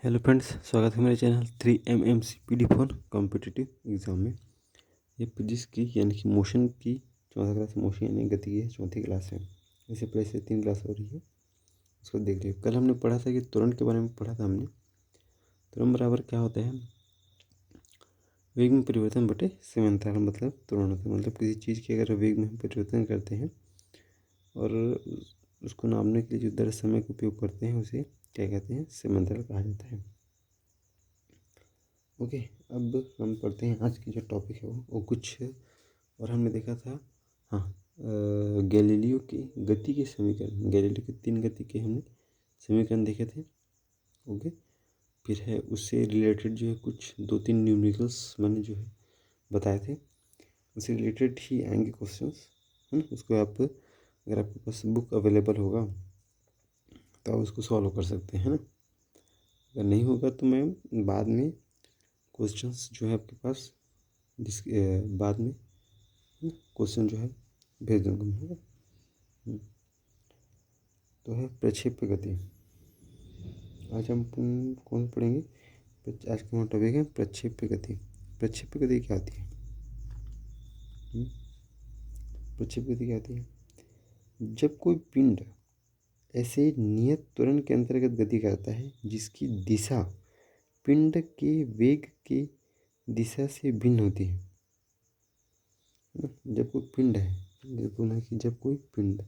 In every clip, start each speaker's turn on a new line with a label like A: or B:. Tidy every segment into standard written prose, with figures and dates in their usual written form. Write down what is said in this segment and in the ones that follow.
A: Hello friends, स्वागत है मेरे channel 3MMCPD for competitive exam में। ये फिजिक्स की यानी कि मोशन की चौथा क्लास, मोशन यानी गति की चौथी क्लास है। इससे पहले से 3 क्लास हो रही है, उसको देख लीजिए। कल हमने पढ़ा था कि त्वरण के बारे में पढ़ा था हमने। त्वरण बराबर क्या होता है? वेग में परिवर्तन बटे समय अंतराल, मतलब त्वरण होता है। मतलब किसी चीज़ के अगर वेग में हम परिवर्तन करते हैं और उसको नापने के लिए जो दर समय का उपयोग करते हैं उसे क्या कहते हैं? समय अंतराल कहा जाता है। ओके, अब हम पढ़ते हैं आज की जो टॉपिक है वो कुछ और हमने देखा था। हाँ, गैलीलियो की गति के समीकरण, गैलीलियो के 3 गति के हमने समीकरण देखे थे। ओके, फिर है उससे रिलेटेड जो है कुछ 2-3 न्यूमेरिकल्स मैंने जो है बताए थे, उससे रिलेटेड ही आएंगे क्वेश्चंस, है ना। उसको आप अगर आपके पास बुक अवेलेबल होगा तो आप उसको सॉल्व कर सकते हैं ना। अगर नहीं होगा तो मैं बाद में क्वेश्चंस जो है आपके पास बाद में क्वेश्चन जो है भेज दूंगा मैं। तो है प्रक्षेप्य गति। आज हम कौन पढ़ेंगे? आज का हमारा टॉपिक है प्रक्षेप्य गति। प्रक्षेप्य गति क्या होती है? प्रक्षेप्य गति क्या होती है? जब कोई पिंड ऐसे नियत त्वरण के अंतर्गत गति करता है जिसकी दिशा पिंड के वेग की दिशा से भिन्न होती है। जब कोई पिंड है, देखो ना कि जब कोई पिंड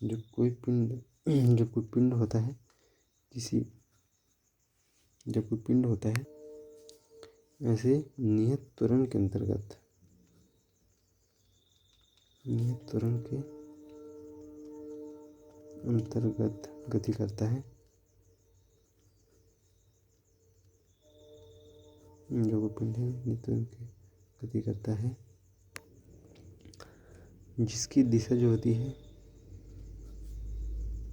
A: जब कोई पिंड होता है जब कोई पिंड होता है ऐसे नियत त्वरण के अंतर्गत गति करता है, जो कोई पिंड है नियत त्वरण की गति करता है जिसकी दिशा जो होती है,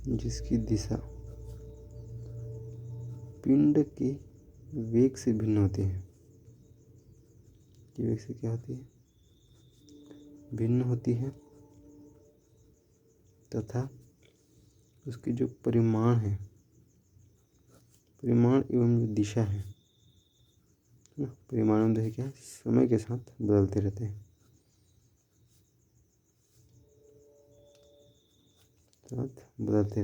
A: जिसकी दिशा पिंड के वेग से भिन्न होती है। वेग से क्या होती है? भिन्न होती है, तथा उसकी जो परिमाण है, परिमाण एवं जो दिशा है ना, परिमाण एवं दिशा क्या है? समय के साथ बदलते रहते हैं, बदलते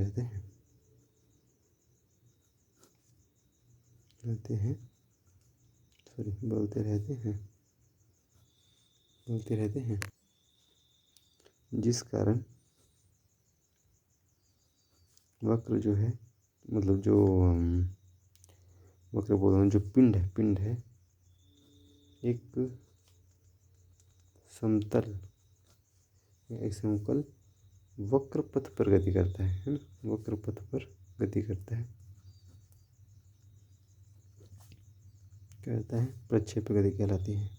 A: रहते हैं जिस कारण वक्र जो है, मतलब जो वक्र बोल रहा हूँ, जो पिंड है एक समतल वक्र पथ पर गति करता है ना। वक्र पथ पर गति करता है, कहता है प्रक्षेप्य गति कहलाती है।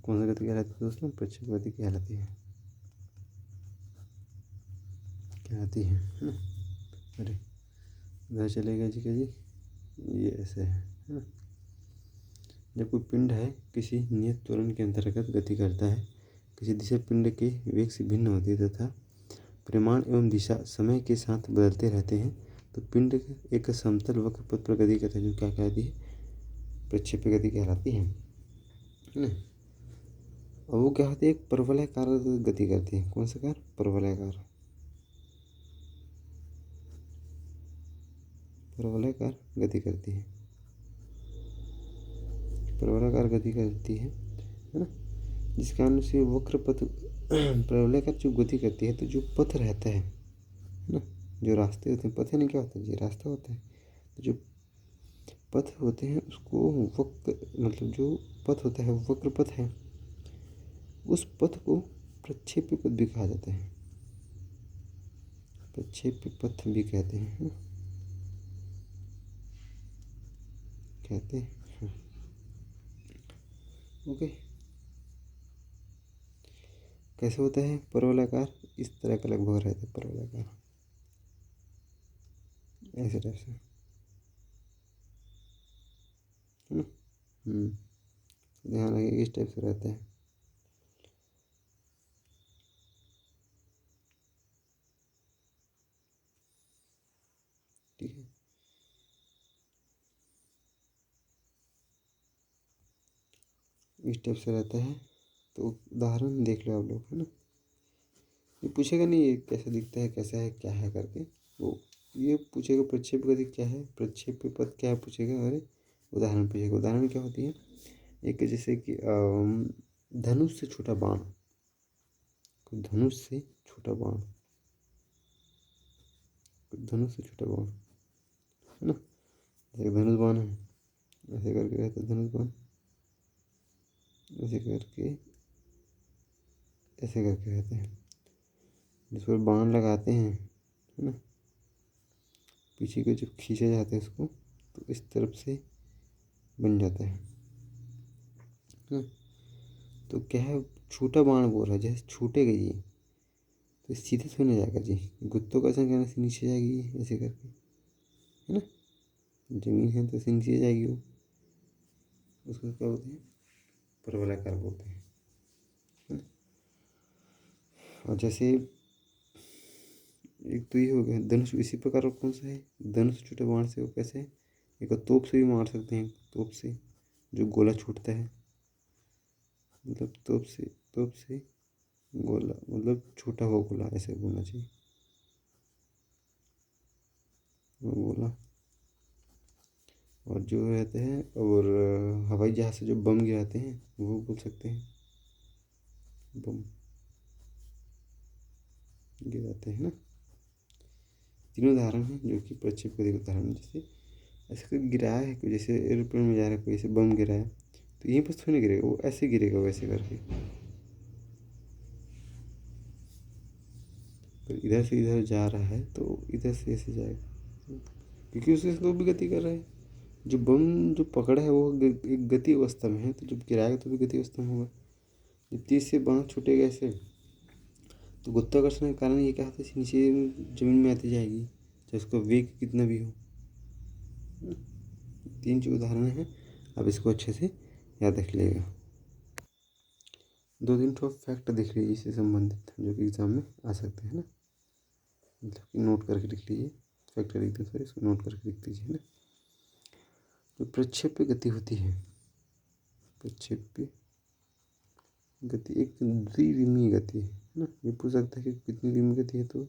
A: कौन सी गति कहलाती है दोस्तों? प्रक्षेप्य गति कहलाती है ना। अरे इधर चलेगा जी क्या जी, ये ऐसे है ना। जब कोई पिंड है किसी नियत त्वरण के अंतर्गत गति करता है, किसी दिशा पिंड के वेग से भिन्न होती है तथा परिमाण एवं दिशा समय के साथ बदलते रहते हैं, तो पिंड एक समतल वक्र पथ पर गति करता है, जो क्या कहती है? प्रक्षेप्य गति कहलाती है ना। और वो क्या होती है? एक परवलयाकार गति करती है। कौन सा कार? परवलयाकार गति करती है, परवलयाकार गति करती है ना। जिस कारण से वक्र पथ परवलयाकार जो गति करती है, तो जो पथ रहता है ना, जो रास्ते होते हैं, पथ नहीं क्या होता है? ये रास्ता होता है। तो जो पथ होते हैं उसको मतलब जो पथ होता है वक्र पथ है, उस पथ को प्रक्षेप्य पथ भी कहा जाता है, प्रक्षेप्य पथ भी कहते हैं, ओके। कैसे होता है परवलयाकार? इस तरह का लगभग रहता है परवलयाकार, ऐसे टाइप से, है ना। ध्यान रखिए, इस टाइप से रहता है। ठीक है। इस टाइप से रहता है। तो उदाहरण देख लो आप लोग, है ना। ये पूछेगा नहीं ये कैसा दिखता है, कैसा है, क्या है करके, वो ये पूछेगा प्रक्षेप गति क्या है, प्रक्षेप पद क्या है पूछेगा, और उदाहरण पूछेगा। उदाहरण क्या होती है, एक जैसे कि धनुष से छोटा बाण, धनुष से छोटा बाण, धनुष से छोटा बाण, है ना। जैसे धनुष बाण है, ऐसे करके रहता है धनुष बाण, ऐसे करके, ऐसे करके रहते हैं। जिस पर बाण लगाते हैं, है ना, पीछे को जब खींचा जाता है उसको, तो इस तरफ से बन जाता है। तो क्या है, छोटा बाण बोल रहा है, जैसे छूटेगा ये तो सीधे से नहीं जाएगा जी, गुरुत्वाकर्षण करने से नीचे जाएगी ये, ऐसे करके, है ना। जमीन है तो ऐसे नीचे जाएगी वो, उसको क्या बोलते हैं, परवलयाकार बोलते हैं, है ना। और जैसे एक तो ये हो गया धनुष, इसी प्रकार कौन सा है, धनुष छोटे बाण से वो कैसे है, एक तोप से भी मार सकते हैं, तोप से जो गोला छूटता है, मतलब तोप से गोला, मतलब छोटा हुआ गोला, ऐसे बोलना चाहिए, वो गोला। और जो रहते हैं, और हवाई जहाज से जो बम गिराते हैं वो बोल सकते हैं, बम गिराते हैं ना। तीनों उदाहरण हैं जो कि प्रक्षेप गति के उदाहरण हैं। जैसे ऐसे कोई गिराया है, कोई जैसे एरोप्लेन में जा रहा है, कोई ऐसे बम गिराया तो यहीं पर थोड़ी गिरेगा, वो ऐसे गिरेगा वैसे करके, तो इधर से इधर जा रहा है तो इधर से ऐसे जाएगा, क्योंकि उससे तो भी गति कर रहा है। जो बम जो पकड़ा है वो एक गति अवस्था में है, तो जब गिराएगा तो भी गति अवस्था में होगा। जब तेज से बाँह छूटेगा ऐसे, तो गुरुत्वाकर्षण के कारण ये क्या होता है, नीचे जमीन में आती जाएगी, चाहे उसका वेग कितना भी हो। तीन जो उदाहरण हैं, अब इसको अच्छे से याद रख लीजिएगा। दो तीन ठो फैक्ट देख लीजिए इससे संबंधित, जो कि एग्जाम में आ सकते हैं ना, मतलब कि नोट करके लिख लीजिए, फैक्ट लिख दो, सॉरी, इसको नोट करके लिख दीजिए, है ना। जो प्रक्षेप्य गति होती है, प्रक्षेप्य गति एक द्विविमीय गति है ना। ये पूछ सकता है कि कितनी विमीय गति है, तो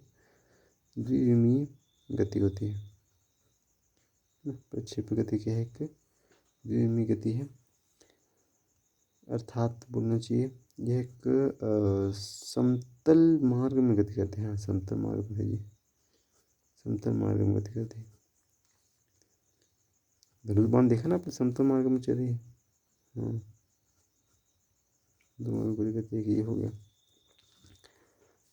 A: द्विविमीय गति होती है ना। प्रक्षेप्य गति क्या है, एक द्विविमीय गति है, अर्थात बोलना चाहिए यह एक समतल मार्ग में गति करते हैं। हाँ, समतल मार्ग में है जी, समतल मार्ग में गति करते हैं। धनुष बाण देखा ना आपने, समतल मार्ग में चल रही है। हाँ, दोनों गति करती है, ये हो गया।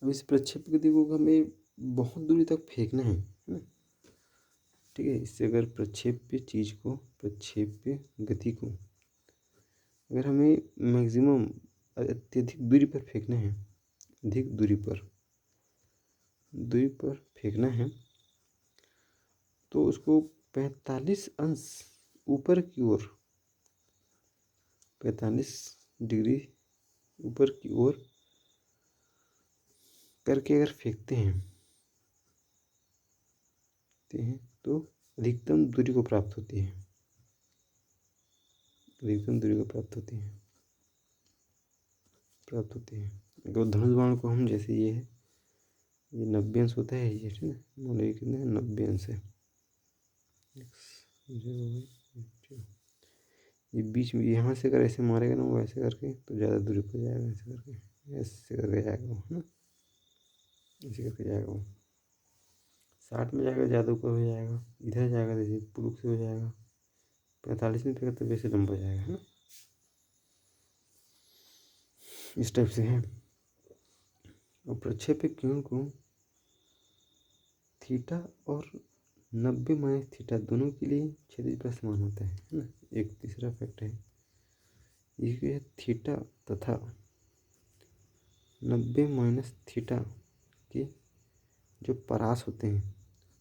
A: अब इस प्रक्षेप गति को हमें बहुत दूरी तक फेंकना है ना, ठीक है। इससे अगर प्रक्षेप्य चीज को, प्रक्षेप्य गति को अगर हमें मैक्सिमम अत्यधिक दूरी पर फेंकना है, अधिक दूरी पर फेंकना है, तो उसको 45 अंश ऊपर की ओर, 45 डिग्री ऊपर की ओर करके अगर फेंकते हैं तो अधिकतम दूरी को प्राप्त होती है, अधिकतम दूरी को प्राप्त होती है। अगर धनुष बाण को हम, जैसे ये है, ये 90 अंश होता है ये, ठीक है, मान लो ये कितना है, 90 अंश है, ये बीच में यहाँ से अगर ऐसे मारेगा ना वो, ऐसे करके तो ज़्यादा दूरी पर जाएगा, ऐसे करके जाएगा वो, है ना, ऐसे करके जाएगा वो। 60 में जाएगा, ज़्यादा ऊपर हो जाएगा, इधर जाएगा जैसे पुरुष से हो जाएगा, 45 में फेंका तो वैसे लंबा जाएगा, है ना। इस टाइप से है। और प्रक्षेप्य किरण को थीटा और 90 माइनस थीटा दोनों के लिए क्षैतिज पर समान होता है ना। एक तीसरा फैक्ट है ये, थीटा तथा 90 माइनस थीटा के जो परास होते हैं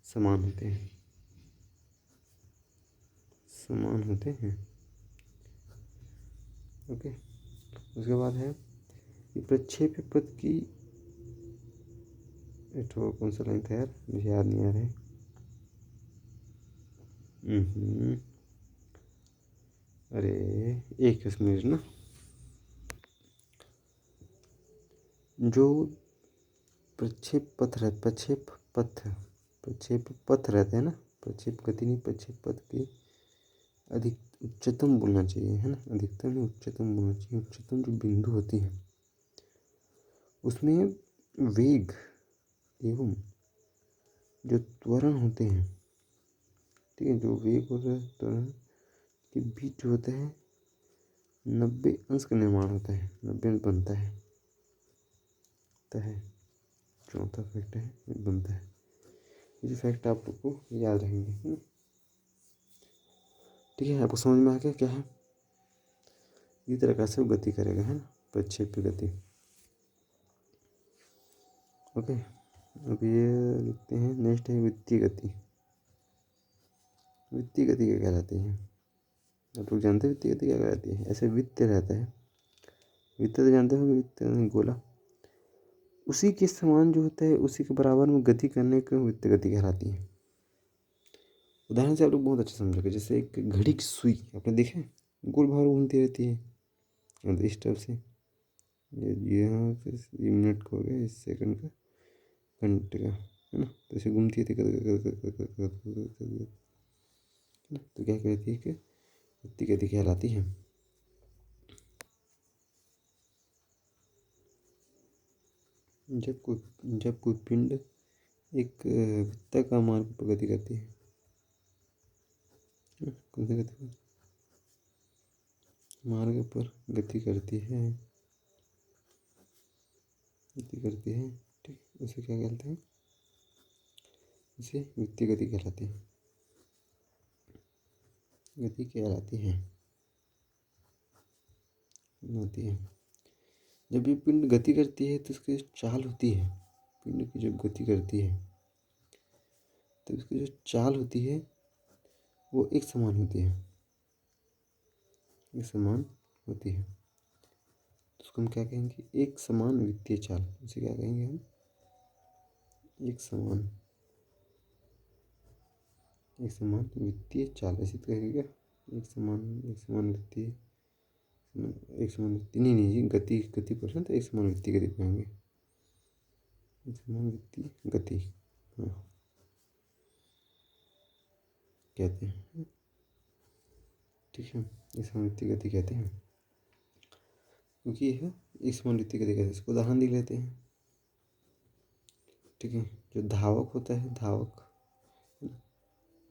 A: समान होते हैं, समान होते हैं। ओके, उसके बाद है कि प्रक्षेप्य पथ की, कौन सा लाइन था यार, मुझे याद नहीं आ रहा है। अरे एक मिनट ना, जो प्रक्षेप पथ रहते हैं ना, प्रक्षेप गति नहीं, प्रक्षेप पथ के अधिक उच्चतम बोलना चाहिए, है ना, अधिकतम नहीं उच्चतम बोलना चाहिए। उच्चतम जो बिंदु होती है उसमें वेग एवं जो त्वरण होते हैं, ठीक है, जो वेग और त्वरण के बीच जो होता है 90 अंश का निर्माण होता है, 90 अंश बनता है, चौथा फैक्ट है ये बनता है। ये फैक्ट आप लोग को याद रहेंगे, है ना? ठीक है, आपको समझ में आ गया क्या है? इस तरह से वो गति करेगा, है ना, प्रक्षेप की गति। ओके, अब ये लिखते हैं। नेक्स्ट है वित्तीय गति। वित्तीय गति क्या कहलाती है? आप लोग जानते हैं वित्तीय गति क्या कहलाती है? ऐसे वित्त रहता है, वित्त तो जानते हो, वित्त गोला, उसी के समान जो होता है, उसी के बराबर में गति करने को वित्तीय गति कहलाती है। उदाहरण से आप लोग बहुत अच्छे समझोगे। जैसे एक घड़ी की सुई आपने देखा है, गोल भावर घूमती रहती है, और इस तरफ से ये यहाँ से ये मिनट का हो गया, इस सेकंड का, घंटे का, है ना, तो ऐसे घूमती रहती है, तो क्या कहती है कि वित्तीय गति कहलाती है। जब कोई पिंड एक वृत्ताकार मार्ग पर गति करती है, कौन सी गति मार्ग पर गति करती है, ठीक, उसे क्या कहते हैं? इसे वित्तीय गति कहलाती है, गति कहलाती है, होती है। जब ये पिंड गति करती है तो उसकी जो चाल होती है, पिंड की जब गति करती है तो उसकी जो चाल होती है वो एक समान होती है, एक समान होती है। तो उसको हम क्या कहेंगे? एक समान वित्तीय चाल। उसे क्या कहेंगे हम? एक समान वित्तीय चाल, ऐसे तो कहेंगे क्या? एक समान वित्तीय, नहीं जी, गति पर तो एक समान वित्तीय गति कहेंगे, एक समान वित्तीय गति, हाँ कहते हैं, ठीक है, एक समान वित्तीय गति कहते हैं, क्योंकि यह एक समान वित्तीय गति कहते हैं। इसको उदाहरण देख लेते हैं, ठीक है। जो धावक होता है,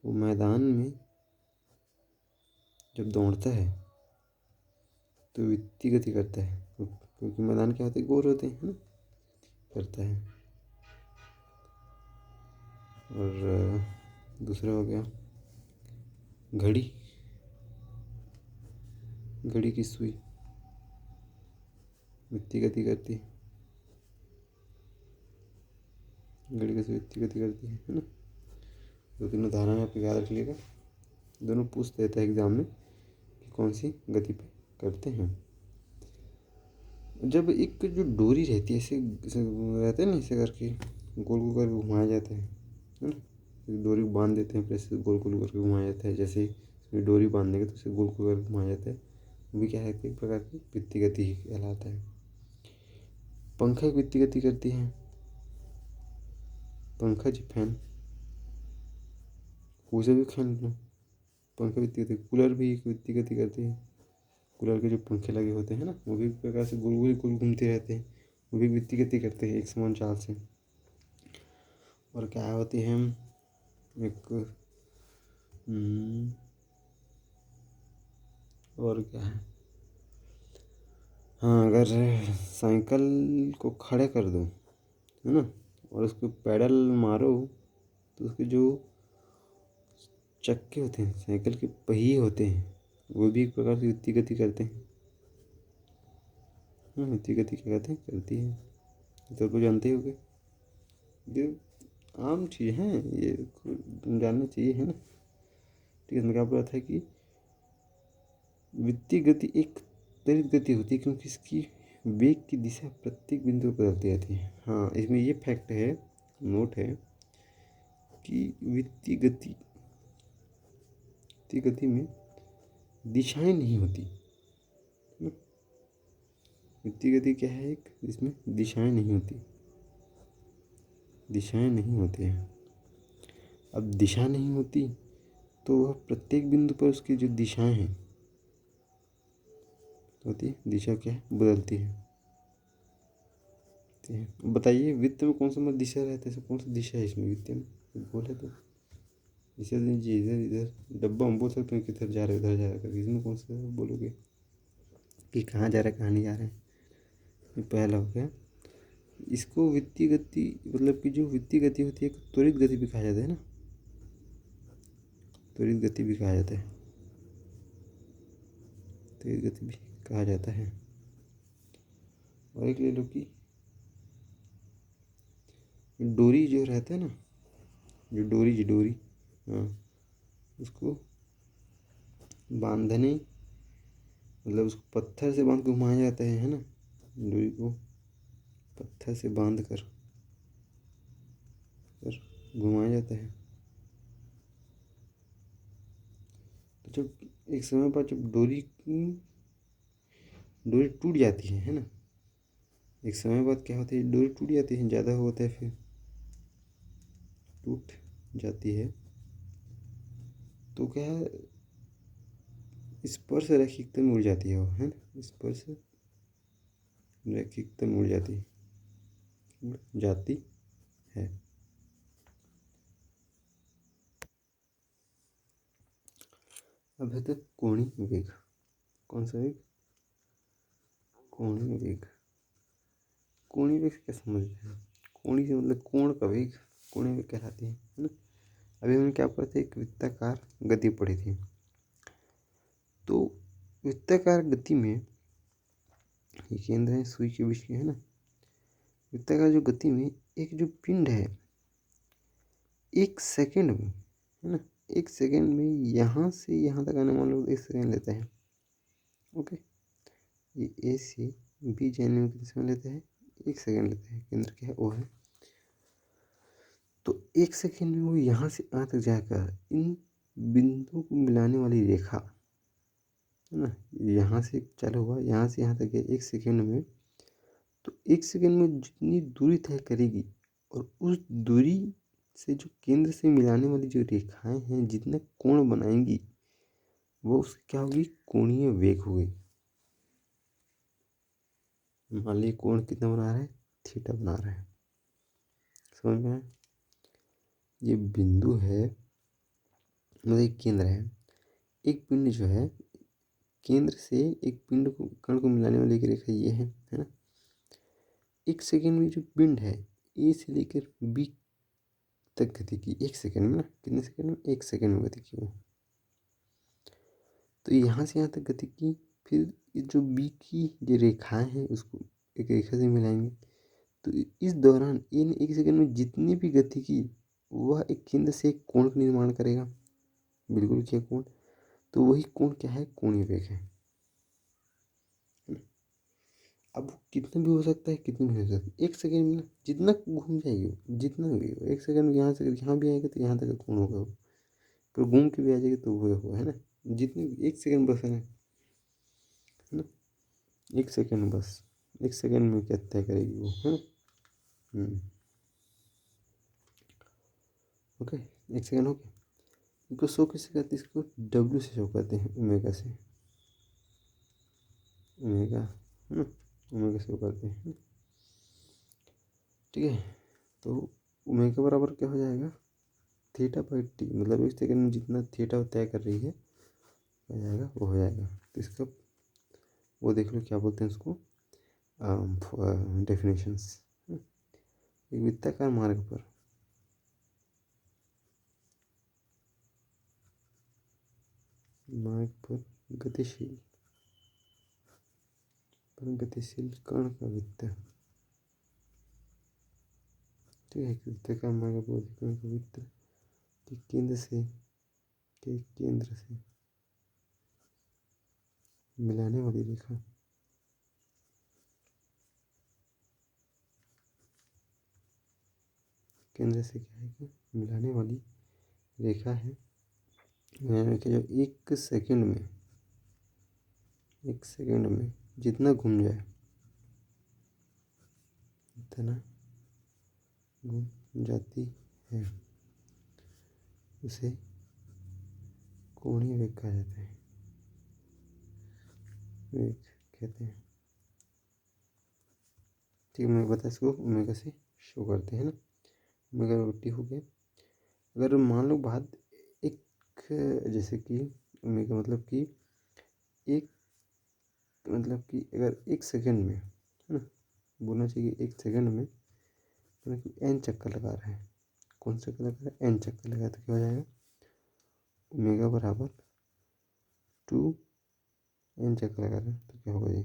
A: वो मैदान में जब दौड़ता है तो वित्तीय गति करता है, क्योंकि मैदान क्या होते हैं? गोल होते हैं, है ना, करता है। और दूसरा हो गया घड़ी की सुई वित्तीय गति करती है, घड़ी की सुई वित्तीय गति करती है ना। दो तीन उदाहरण आप याद रख लीजिएगा, दोनों पूछ देता है एग्जाम में कि कौन सी गति पे करते हैं। जब एक जो डोरी रहती है, ऐसे रहते हैं ना, ऐसे करके गोल गोल करके घुमाया जाता है ना, डोरी बांध देते हैं, फिर ऐसे गोल गोल करके घुमाया जाता है। जैसे इसमें डोरी बांध देंगे तो इसे गोल गोल करके घुमाया जाता है, वो भी क्या है? एक प्रकार की वित्तीय गति ही कहलाता है। पंखा एक वित्तीय गति करती है, पंखा जी फैन, उसे भी फैन लो, पंखा वित्तीय गति। कूलर भी एक वित्तीय गति करती है, कूलर के जो पंखे लगे होते हैं ना, वो भी एक प्रकार से गोल गोल गोल घूमते रहते हैं, वो भी वित्तीय गति करते हैं एक समान चाल से। और क्या होती है? एक और क्या है? हाँ, अगर साइकिल को खड़े कर दो, है ना, और उसको पैडल मारो, तो उसके जो चक्के होते हैं, साइकिल के पहिए होते हैं, वो भी एक प्रकार से वित्तीय गति करते हैं। वित्तीय गति क्या कहते हैं? करती है, तो को जानते होगे, ये आम चीज़ है, ये जानना चाहिए, है ना। ठीक है, मैं क्या बोल रहा था कि वित्तीय गति एक त्वरित गति होती है, क्योंकि इसकी वेग की दिशा प्रत्येक बिंदु पर बदलती रहती है। हाँ, इसमें ये फैक्ट है, नोट है कि वित्तीय गति वृत्तीय गति में दिशाएं नहीं होती। वृत्तीय गति क्या है? एक जिसमें दिशाएं नहीं होती, दिशाएं नहीं होती हैं। अब दिशा नहीं होती तो वह प्रत्येक बिंदु पर उसकी जो दिशाएं हैं होती है, दिशा क्या है? बदलती है। बताइए वित्त में कौन सा मतलब दिशा रहता है? कौन सा दिशा है इसमें वित्त में? बोले तो इसे जी इधर इधर डब्बा हम बोल सकते हैं किधर जा रहे उधर जा रहे करके, इसमें कौन सा बोलोगे कि कहाँ जा रहा है कहाँ नहीं जा रहे हैं? ये पहला हो गया। इसको वित्तीय गति मतलब कि जो वित्तीय गति होती है त्वरित गति भी कहा जाता है ना, त्वरित गति भी कहा जाता है, त्वरित गति भी कहा जाता है। और एक ले लो कि डोरी जो रहता है ना, जो डोरी हाँ, उसको बांधने मतलब उसको पत्थर से बांध के घुमाया जाता है ना, डोरी को पत्थर से बांध कर घुमाया जाता है। तो जब एक समय पर जब डोरी टूट जाती है ना, एक समय बाद क्या होता है डोरी टूट जाती है, ज़्यादा होता है फिर टूट जाती है तो क्या है स्पर्श रैखिकता में उड़ जाती है वो, है ना, स्पर्श रैखिकता में उड़ जाती है। अब है तो कोणीय वेग। कौन सा वेग? कोणीय वेग। कोणीय वेग क्या समझते हैं? कोणीय से मतलब कोण का वेग कोणीय वेग कहलाती है ना। अभी हमने क्या पढ़ा था? एक वृत्ताकार गति पढ़ी थी। तो वृत्ताकार गति में ये केंद्र है सुई के बीच के, है ना। वृत्ताकार जो गति में एक जो पिंड है एक सेकंड में, है ना, एक सेकंड में यहाँ से यहाँ तक आने मान लो 1 सेकंड लेता है। ओके, ये ए से बी जाने में कितना समय लेता है? 1 सेकंड लेता है। केंद्र क्या है? वो है। तो 1 सेकंड में वो यहाँ से यहाँ तक जाकर इन बिंदुओं को मिलाने वाली रेखा, है ना, यहाँ से चालू हुआ यहाँ से यहाँ तक गया 1 सेकंड में। तो 1 सेकंड में जितनी दूरी तय करेगी और उस दूरी से जो केंद्र से मिलाने वाली जो रेखाएं हैं जितना कोण बनाएंगी वो उसकी क्या होगी? कोणीय वेग होगी। मान लीजिए कोण कितना बना रहा है? थीटा बना रहा है। समझ में आया? ये बिंदु है मतलब एक केंद्र है, एक पिंड जो है केंद्र से एक पिंड को कण को मिलाने वाली एक रेखा ये है ना। 1 सेकंड में जो पिंड है ए से लेकर बी तक गति की 1 सेकंड में ना, कितने सेकंड में? 1 सेकंड में गति की वो। तो यहाँ से यहाँ तक गति की, फिर जो बी की जो रेखाएं हैं उसको एक रेखा से मिलाएंगे। तो इस दौरान ए ने 1 सेकंड में जितनी भी गति की वह एक केंद्र से एक कोण का निर्माण करेगा। बिल्कुल क्या कोण? तो वही कोण क्या है? कोणीय वेग है। अब कितना भी हो सकता है, कितनी भी हो सकता है 1 सेकंड में ना जितना घूम जाएगी जितना भी हो 1 सेकंड में यहाँ से यहाँ भी आएगा तो यहाँ तक कौन होगा वो, पर घूम के भी आ जाएगी तो वो होगा, है ना। जितने 1 सेकंड बस है ना, 1 सेकंड बस 1 सेकंड में क्या तय करेगी वो, है ना। ओके, 1 सेकंड हो गया। इनको शो कैसे करते हैं? इसको डब्ल्यू से शो करते हैं, ओमेगा से, ओमेगा, है ना, ओमेगा से शो करते हैं। ठीक है, तो ओमेगा बराबर क्या हो जाएगा? थीटा बाई टी, मतलब 1 सेकंड में जितना थीटा तय कर रही है हो जाएगा वो हो जाएगा। तो इसका वो देख लो क्या बोलते हैं उसको, डेफिनेशंस। एक वृत्ताकार मार्ग पर गतिशील कण का वृत्त, ठीक है। वृत्ताकार मार्ग पर कण का वृत्त के केंद्र से मिलाने वाली रेखा, केंद्र से क्या है कि मिलाने वाली रेखा है यानी कि जो एक सेकंड में जितना घूम जाए उतना घूम जाती है उसे कोणीय वेग कहा जाता है। वेग कहते हैं। ठीक है, मैं बता इसको ओमेगा से शो करते हैं ना। ओमेगा टी हो गया। अगर मान लो बात एक, जैसे कि ओमेगा एक मतलब कि अगर एक सेकंड में, है ना, बोलना चाहिए एक सेकंड में मतलब कि एन चक्कर लगा रहा है। कौन सा चक्कर लगा रहा है? एन चक्कर लगा, तो क्या हो जाएगा? ओमेगा बराबर 2 एन चक्कर लगा रहा है तो क्या होगा जी?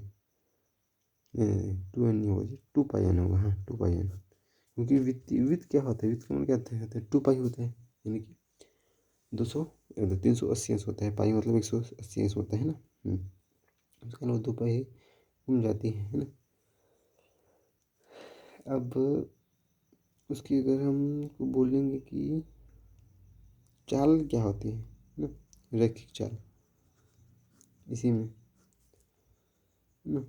A: नहीं, 2 एन नहीं होगा जी, 2 पाई एन होगा। हाँ, 2 पाई एन, क्योंकि विथ क्या होता है? विथ का मतलब क्या होता है? 2 पाई होता है, यानी कि 200 380 अंश होता है। पाई मतलब 180 अंश होता है ना। उसका मतलब 2 पाई घूम जाती है ना। अब उसकी अगर हम बोलेंगे कि चाल क्या होती है ना, रैखिक चाल, इसी में ना,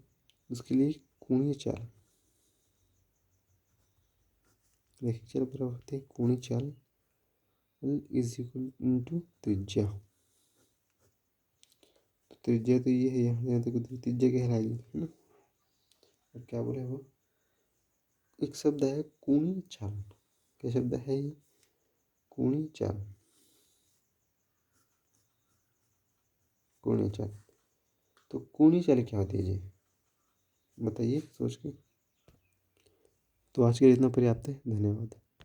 A: उसके लिए कोणीय चाल, रैखिक चाल बराबर होती है कोणीय चाल इज इक्वल इंटू त्रिज्या। तो त्रिज्या तो ये है, यहाँ तक त्रिज्या कहलाएगी, है ना। और क्या बोले वो, एक शब्द है कोणीय चाल। क्या शब्द है ये? कोणीय चाल। कोणीय चाल, तो कोणीय चाल क्या होती है जी? बताइए सोच के। तो आज के लिए इतना पर्याप्त है। धन्यवाद।